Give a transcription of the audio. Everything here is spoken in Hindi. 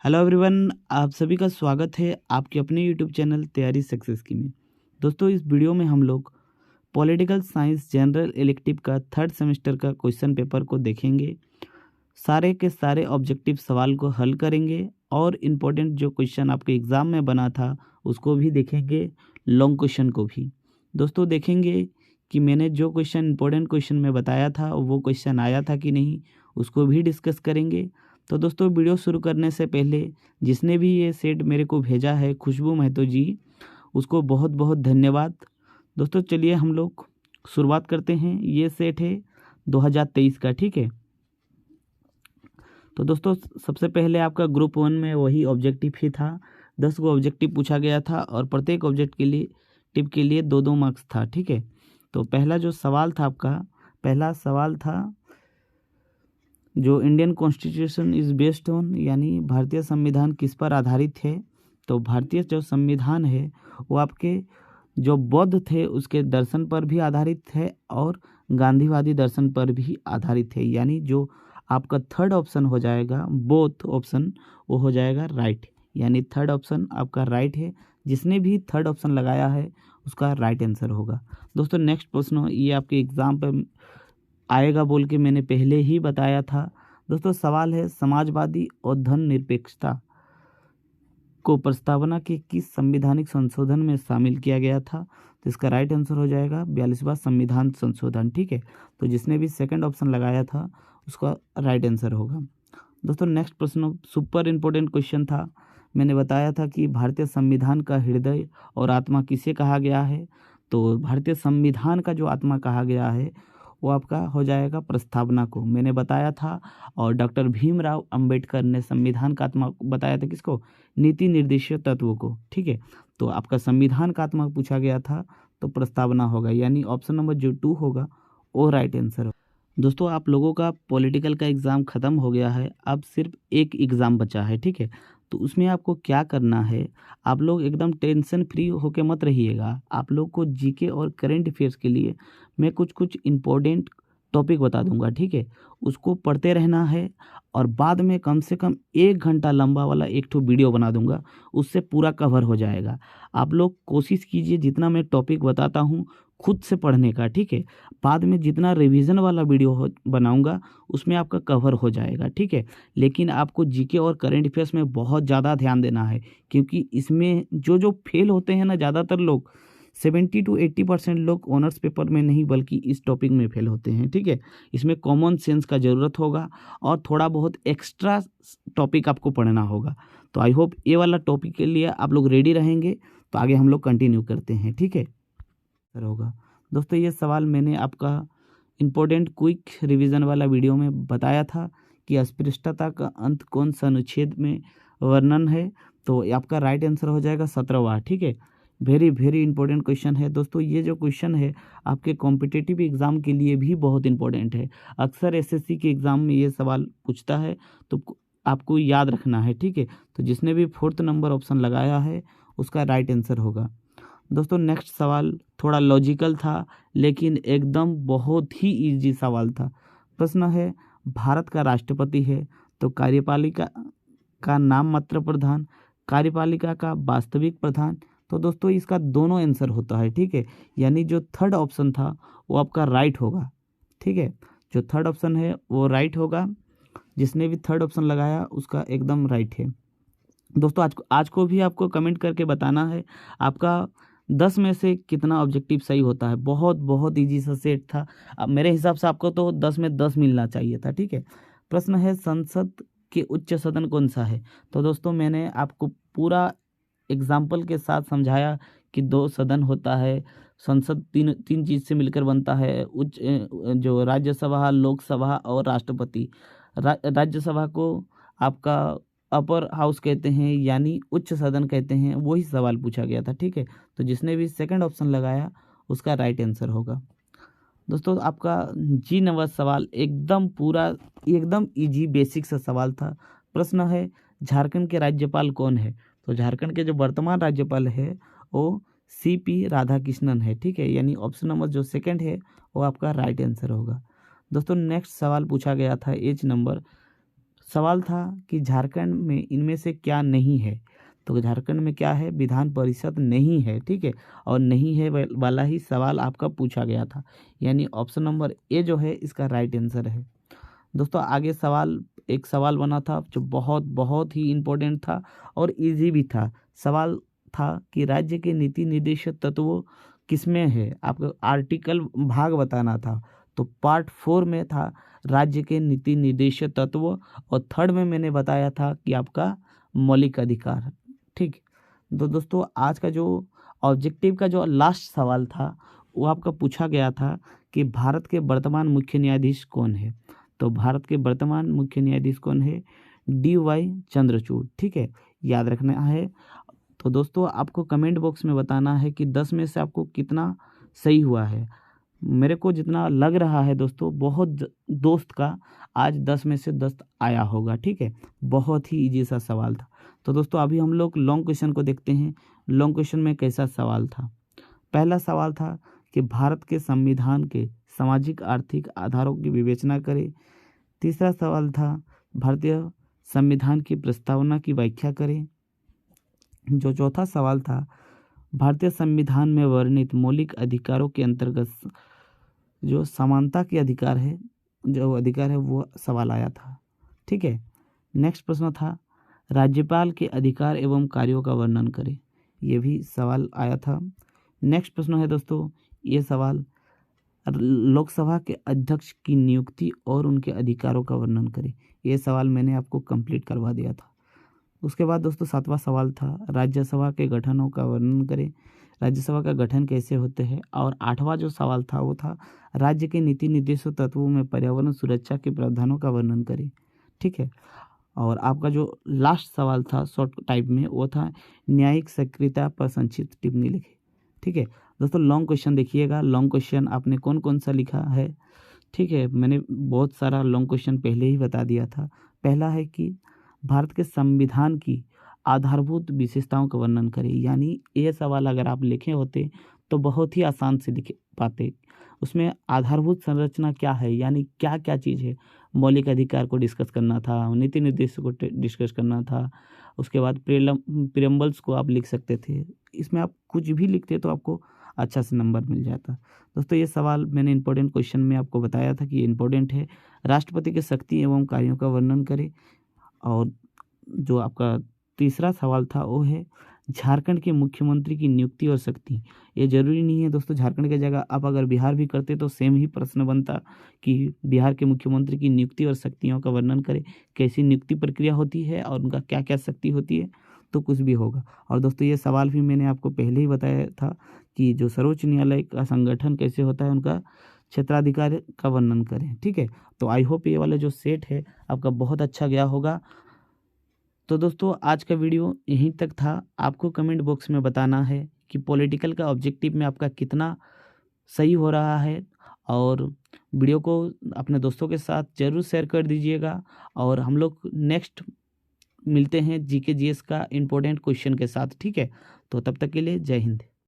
हेलो एवरीवन, आप सभी का स्वागत है आपके अपने यूट्यूब चैनल तैयारी सक्सेस की में। दोस्तों, इस वीडियो में हम लोग पॉलिटिकल साइंस जनरल इलेक्टिव का थर्ड सेमेस्टर का क्वेश्चन पेपर को देखेंगे। सारे के सारे ऑब्जेक्टिव सवाल को हल करेंगे और इम्पोर्टेंट जो क्वेश्चन आपके एग्ज़ाम में बना था उसको भी देखेंगे, लॉन्ग क्वेश्चन को भी। दोस्तों, देखेंगे कि मैंने जो क्वेश्चन इम्पोर्टेंट क्वेश्चन में बताया था वो क्वेश्चन आया था कि नहीं, उसको भी डिस्कस करेंगे। तो दोस्तों, वीडियो शुरू करने से पहले जिसने भी ये सेट मेरे को भेजा है, खुशबू महतो जी, उसको बहुत बहुत धन्यवाद। दोस्तों, चलिए हम लोग शुरुआत करते हैं। ये सेट है 2023 का, ठीक है। तो दोस्तों, सबसे पहले आपका ग्रुप 1 में वही ऑब्जेक्टिव ही था। 10 गो ऑब्जेक्टिव पूछा गया था और प्रत्येक ऑब्जेक्ट के लिए टिप के लिए 2-2 मार्क्स था, ठीक है। तो पहला जो सवाल था आपका, पहला सवाल था जो Indian constitution is based on, यानी भारतीय संविधान किस पर आधारित है। तो भारतीय जो संविधान है वो आपके जो बौद्ध थे उसके दर्शन पर भी आधारित है और गांधीवादी दर्शन पर भी आधारित है। यानी जो आपका थर्ड ऑप्शन हो जाएगा, बोथ ऑप्शन, वो हो जाएगा राइट। यानी थर्ड ऑप्शन आपका राइट है। जिसने भी थर्ड ऑप्शन लगाया है उसका राइट आंसर होगा। दोस्तों, नेक्स्ट प्रश्न ये आपके एग्ज़ाम पर आएगा बोल के मैंने पहले ही बताया था। दोस्तों, सवाल है समाजवादी और धर्मनिरपेक्षता को प्रस्तावना के किस संवैधानिक संशोधन में शामिल किया गया था। तो इसका राइट आंसर हो जाएगा 42वां संविधान संशोधन, ठीक है। तो जिसने भी सेकंड ऑप्शन लगाया था उसका राइट आंसर होगा। दोस्तों, नेक्स्ट प्रश्न सुपर इम्पोर्टेंट क्वेश्चन था। मैंने बताया था कि भारतीय संविधान का हृदय और आत्मा किसे कहा गया है। तो भारतीय संविधान का जो आत्मा कहा गया है वो आपका हो जाएगा प्रस्तावना को, मैंने बताया था। और डॉक्टर भीमराव अंबेडकर ने संविधान का आत्मा बताया था किसको, नीति निर्देशीय तत्वों को, ठीक है। तो आपका संविधान का आत्मा पूछा गया था तो प्रस्तावना होगा, यानी ऑप्शन नंबर जो 2 होगा वो राइट आंसर। दोस्तों, आप लोगों का पॉलिटिकल का एग्ज़ाम ख़त्म हो गया है, अब सिर्फ एक एग्ज़ाम बचा है, ठीक है। तो उसमें आपको क्या करना है, आप लोग एकदम टेंशन फ्री होके मत रहिएगा। आप लोग को जीके और करंट अफेयर्स के लिए मैं कुछ कुछ इम्पोर्टेंट टॉपिक बता दूंगा, ठीक है। उसको पढ़ते रहना है और बाद में कम से कम 1 घंटा लंबा वाला एक ठो वीडियो बना दूंगा, उससे पूरा कवर हो जाएगा। आप लोग कोशिश कीजिए जितना मैं टॉपिक बताता हूँ खुद से पढ़ने का, ठीक है। बाद में जितना रिवीजन वाला वीडियो बनाऊंगा उसमें आपका कवर हो जाएगा, ठीक है। लेकिन आपको जीके और करंट अफेयर्स में बहुत ज़्यादा ध्यान देना है, क्योंकि इसमें जो जो फेल होते हैं ना, ज़्यादातर लोग 70 to 80% लोग ऑनर्स पेपर में नहीं बल्कि इस टॉपिक में फेल होते हैं, ठीक है। इसमें कॉमन सेंस का ज़रूरत होगा और थोड़ा बहुत एक्स्ट्रा टॉपिक आपको पढ़ना होगा। तो आई होप ये वाला टॉपिक के लिए आप लोग रेडी रहेंगे। तो आगे हम लोग कंटिन्यू करते हैं, ठीक है। होगा दोस्तों, ये सवाल मैंने आपका इम्पोर्टेंट क्विक रिवीजन वाला वीडियो में बताया था कि अस्पृश्यता का अंत कौन सा अनुच्छेद में वर्णन है। तो आपका राइट आंसर हो जाएगा 17वां, ठीक है। वेरी वेरी इंपॉर्टेंट क्वेश्चन है दोस्तों। ये जो क्वेश्चन है आपके कॉम्पिटिटिव एग्ज़ाम के लिए भी बहुत इंपॉर्टेंट है। अक्सर एसएससी के एग्ज़ाम में ये सवाल पूछता है, तो आपको याद रखना है, ठीक है। तो जिसने भी 4th नंबर ऑप्शन लगाया है उसका राइट आंसर होगा। दोस्तों, नेक्स्ट सवाल थोड़ा लॉजिकल था लेकिन एकदम बहुत ही इजी सवाल था। प्रश्न है, भारत का राष्ट्रपति है तो कार्यपालिका का नाम मात्र प्रधान, कार्यपालिका का वास्तविक प्रधान। तो दोस्तों, इसका दोनों आंसर होता है, ठीक है। यानी जो थर्ड ऑप्शन था वो आपका राइट होगा, ठीक है। जो थर्ड ऑप्शन है वो राइट होगा। जिसने भी थर्ड ऑप्शन लगाया उसका एकदम राइट है। दोस्तों, आज को भी आपको कमेंट करके बताना है आपका 10 में से कितना ऑब्जेक्टिव सही होता है। बहुत बहुत इजी सा सेट था। अब मेरे हिसाब से आपको तो 10 में 10 मिलना चाहिए था, ठीक है। प्रश्न है, संसद के उच्च सदन कौन सा है। तो दोस्तों, मैंने आपको पूरा एग्जाम्पल के साथ समझाया कि 2 सदन होता है। संसद तीन तीन चीज़ से मिलकर बनता है, उच्च जो राज्यसभा, लोकसभा और राष्ट्रपति। राज्यसभा को आपका अपर हाउस कहते हैं, यानी उच्च सदन कहते हैं। वही सवाल पूछा गया था, ठीक है। तो जिसने भी सेकंड ऑप्शन लगाया उसका राइट आंसर होगा। दोस्तों, आपका जी नंबर सवाल एकदम पूरा एकदम इजी बेसिक सा सवाल था। प्रश्न है, झारखंड के राज्यपाल कौन है। तो झारखंड के जो वर्तमान राज्यपाल है वो सीपी राधाकृष्णन है, ठीक है। यानी ऑप्शन नंबर जो सेकंड है वो आपका राइट आंसर होगा। दोस्तों, नेक्स्ट सवाल पूछा गया था एज नंबर सवाल था कि झारखंड में इनमें से क्या नहीं है, तो झारखंड में क्या है, विधान परिषद नहीं है, ठीक है, और नहीं है वाला ही सवाल आपका पूछा गया था, यानी ऑप्शन नंबर ए जो है इसका राइट आंसर है। दोस्तों आगे एक सवाल बना था जो बहुत बहुत ही इम्पोर्टेंट था और इजी भी था। सवाल था कि राज्य के नीति निर्देशक तत्व किसमें है, आपको आर्टिकल भाग बताना था। तो पार्ट 4 में था राज्य के नीति निर्देशक तत्व, और थर्ड में मैंने बताया था कि आपका मौलिक अधिकार। ठीक, तो दोस्तों आज का जो ऑब्जेक्टिव का जो लास्ट सवाल था वो आपका पूछा गया था कि भारत के वर्तमान मुख्य न्यायाधीश कौन है। तो भारत के वर्तमान मुख्य न्यायाधीश कौन है, DY चंद्रचूड़, ठीक है, याद रखना है। तो दोस्तों आपको कमेंट बॉक्स में बताना है कि 10 में से आपको कितना सही हुआ है। मेरे को जितना लग रहा है दोस्तों, बहुत दोस्त का आज 10 में से 10 आया होगा, ठीक है, बहुत ही इजी सा सवाल था। तो दोस्तों अभी हम लोग लॉन्ग क्वेश्चन को देखते हैं। लॉन्ग क्वेश्चन में कैसा सवाल था। पहला सवाल था कि भारत के संविधान के सामाजिक आर्थिक आधारों की विवेचना करें। तीसरा सवाल था भारतीय संविधान की प्रस्तावना की व्याख्या करें। जो चौथा सवाल था भारतीय संविधान में वर्णित मौलिक अधिकारों के अंतर्गत जो समानता के अधिकार है वो सवाल आया था, ठीक है। नेक्स्ट प्रश्न था राज्यपाल के अधिकार एवं कार्यों का वर्णन करें, ये भी सवाल आया था। नेक्स्ट प्रश्न है दोस्तों, ये सवाल लोकसभा के अध्यक्ष की नियुक्ति और उनके अधिकारों का वर्णन करें, ये सवाल मैंने आपको कंप्लीट करवा दिया था। उसके बाद दोस्तों 7वां सवाल था राज्यसभा के गठनों का वर्णन करें, राज्यसभा का गठन कैसे होते हैं। और 8वां जो सवाल था वो था राज्य के नीति निर्देशक तत्वों में पर्यावरण सुरक्षा के प्रावधानों का वर्णन करें, ठीक है। और आपका जो लास्ट सवाल था शॉर्ट टाइप में वो था न्यायिक सक्रियता पर संक्षिप्त टिप्पणी लिखे, ठीक है। दोस्तों लॉन्ग क्वेश्चन देखिएगा, लॉन्ग क्वेश्चन आपने कौन कौन सा लिखा है, ठीक है, मैंने बहुत सारा लॉन्ग क्वेश्चन पहले ही बता दिया था। पहला है कि भारत के संविधान की आधारभूत विशेषताओं का वर्णन करें, यानी ये सवाल अगर आप लिखे होते तो बहुत ही आसान से लिख पाते। उसमें आधारभूत संरचना क्या है, यानी क्या क्या चीज़ है, मौलिक अधिकार को डिस्कस करना था, नीति निर्देश को डिस्कस करना था। उसके बाद प्रियम्बल्स को आप लिख सकते थे। इसमें आप कुछ भी लिखते तो आपको अच्छा से नंबर मिल जाता। दोस्तों ये सवाल मैंने इंपॉर्टेंट क्वेश्चन में आपको बताया था कि ये इंपॉर्टेंट है। राष्ट्रपति के शक्ति एवं कार्यों का वर्णन करें। और जो आपका तीसरा सवाल था वो है झारखंड के मुख्यमंत्री की नियुक्ति और शक्ति। ये जरूरी नहीं है दोस्तों झारखंड की जगह आप अगर बिहार भी करते तो सेम ही प्रश्न बनता कि बिहार के मुख्यमंत्री की नियुक्ति और शक्तियों का वर्णन करें, कैसी नियुक्ति प्रक्रिया होती है और उनका क्या क्या शक्ति होती है, तो कुछ भी होगा। और दोस्तों ये सवाल भी मैंने आपको पहले ही बताया था कि जो सर्वोच्च न्यायालय का संगठन कैसे होता है, उनका क्षेत्राधिकार का वर्णन करें, ठीक है। तो आई होप ये वाला जो सेट है आपका बहुत अच्छा गया होगा। तो दोस्तों आज का वीडियो यहीं तक था। आपको कमेंट बॉक्स में बताना है कि पॉलिटिकल का ऑब्जेक्टिव में आपका कितना सही हो रहा है, और वीडियो को अपने दोस्तों के साथ ज़रूर शेयर कर दीजिएगा। और हम लोग नेक्स्ट मिलते हैं GK GS का इम्पोर्टेंट क्वेश्चन के साथ, ठीक है। तो तब तक के लिए जय हिंद।